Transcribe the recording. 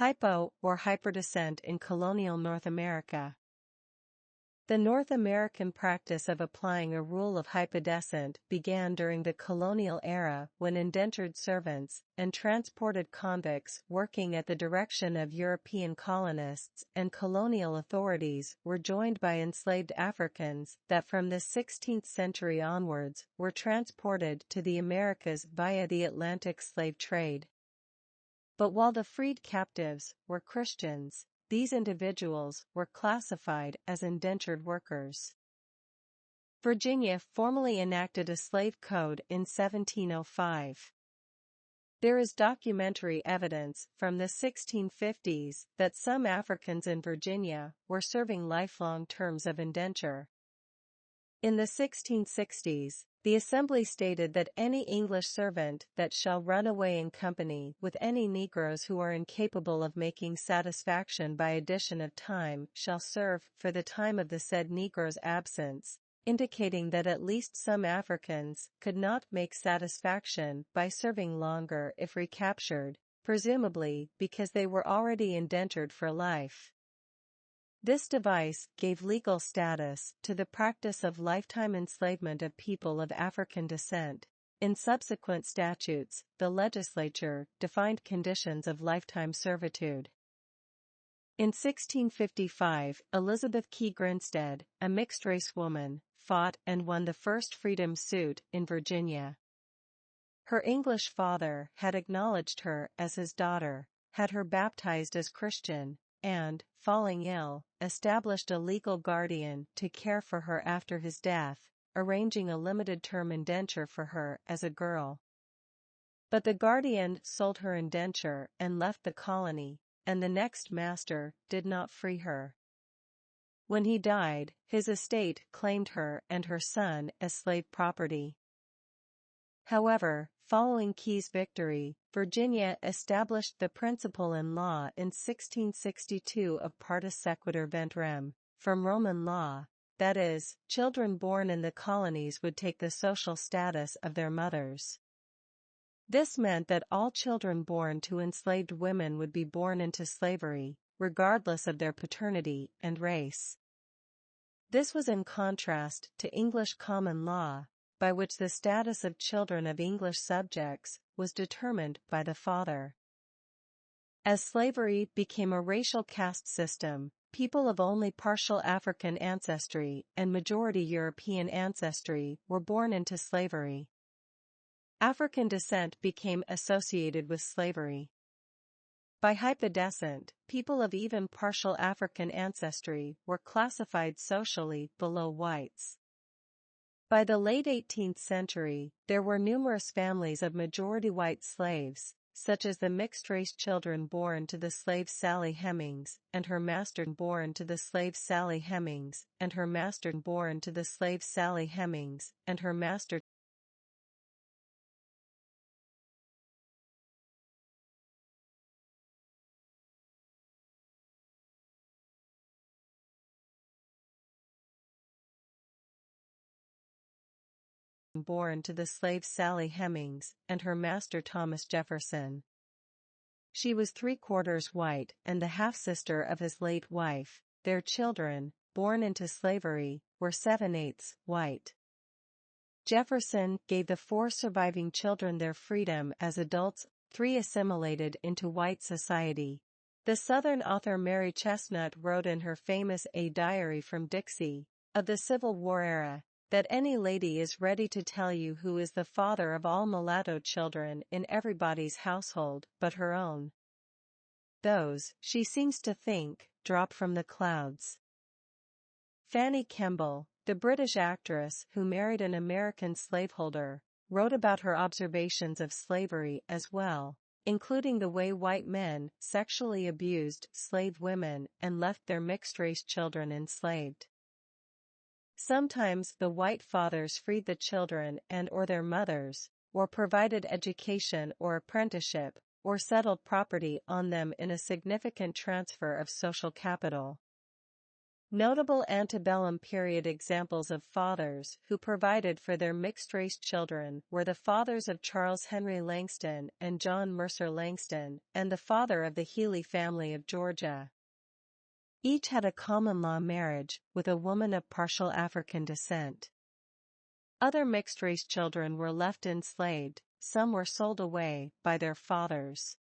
Hypo or hyperdescent in colonial North America. The North American practice of applying a rule of hypodescent began during the colonial era when indentured servants and transported convicts working at the direction of European colonists and colonial authorities were joined by enslaved Africans that from the 16th century onwards were transported to the Americas via the Atlantic slave trade. But while the freed captives were Christians, these individuals were classified as indentured workers. Virginia formally enacted a slave code in 1705. There is documentary evidence from the 1650s that some Africans in Virginia were serving lifelong terms of indenture. In the 1660s, the Assembly stated that any English servant that shall run away in company with any Negroes who are incapable of making satisfaction by addition of time shall serve for the time of the said Negro's absence, indicating that at least some Africans could not make satisfaction by serving longer if recaptured, presumably because they were already indentured for life. This device gave legal status to the practice of lifetime enslavement of people of African descent. In subsequent statutes, the legislature defined conditions of lifetime servitude. In 1655, Elizabeth Key Grinstead, a mixed-race woman, fought and won the first freedom suit in Virginia. Her English father had acknowledged her as his daughter, had her baptized as Christian, and, falling ill, established a legal guardian to care for her after his death, arranging a limited-term indenture for her as a girl. But the guardian sold her indenture and left the colony, and the next master did not free her. When he died, his estate claimed her and her son as slave property. However, following Key's victory, Virginia established the principle in law in 1662 of partus sequitur ventrem, from Roman law, that is, children born in the colonies would take the social status of their mothers. This meant that all children born to enslaved women would be born into slavery, regardless of their paternity and race. This was in contrast to English common law, by which the status of children of English subjects was determined by the father. As slavery became a racial caste system, people of only partial African ancestry and majority European ancestry were born into slavery. African descent became associated with slavery. By hypodescent, people of even partial African ancestry were classified socially below whites. By the late 18th century, there were numerous families of majority white slaves, such as the mixed-race children born to the slave Sally Hemings and her master born to the slave Sally Hemings and her master born to the slave Sally Hemings and her master born to the slave Sally Hemings and her master Thomas Jefferson. She was 3/4 white and the half-sister of his late wife. Their children, born into slavery, were 7/8 white. Jefferson gave the 4 surviving children their freedom as adults, 3 assimilated into white society. The Southern author Mary Chestnut wrote in her famous A Diary from Dixie, of the Civil War era, that any lady is ready to tell you who is the father of all mulatto children in everybody's household but her own. Those, she seems to think, drop from the clouds. Fanny Kemble, the British actress who married an American slaveholder, wrote about her observations of slavery as well, including the way white men sexually abused slave women and left their mixed-race children enslaved. Sometimes the white fathers freed the children and/or their mothers, or provided education or apprenticeship, or settled property on them in a significant transfer of social capital. Notable antebellum period examples of fathers who provided for their mixed-race children were the fathers of Charles Henry Langston and John Mercer Langston, and the father of the Healy family of Georgia. Each had a common-law marriage with a woman of partial African descent. Other mixed-race children were left enslaved, some were sold away by their fathers.